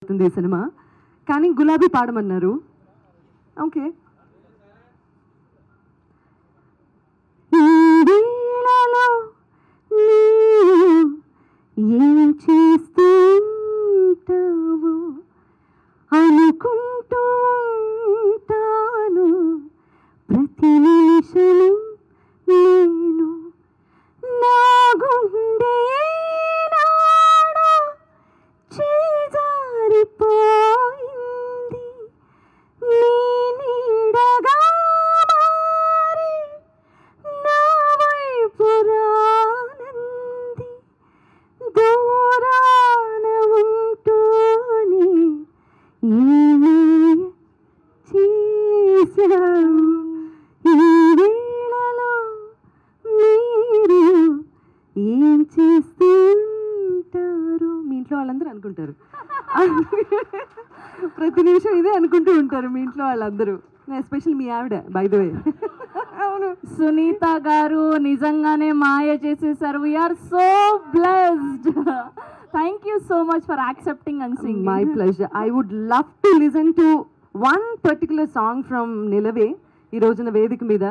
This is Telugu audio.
అవుతుంది ఈ సినిమా. కానీ గులాబీ పాడమన్నారు. ఓకే. ఏం చేస్తూ ఉంటావు అనుకుంటూ ఉంటాను ప్రతి నిమిషం నేను. నా గుండె ఏనాడో చేజారిపోయింది నీ నీడగా మారి నా వైపు రానంది. దూరాన ఉంటూనే ఏమీ చేశావు ఈ వేళలో మీరు ఏం చేస్తుంటారు. మీ ఇంట్లో వాళ్ళందరూ అనుకుంటారు, ప్రతి నిమిషం ఇదే అనుకుంటూ ఉంటారు మీ ఇంట్లో వాళ్ళందరూ, ఎస్పెషల్ మీ ఆవిడ బై ద వే. అవును, సునీత గారు నిజంగానే మాయ చేసేసారు. We are so blessed. Thank you so much for accepting and singing. My pleasure. I would love to listen to one particular song from నిలవే ఈ రోజున వేదిక మీద.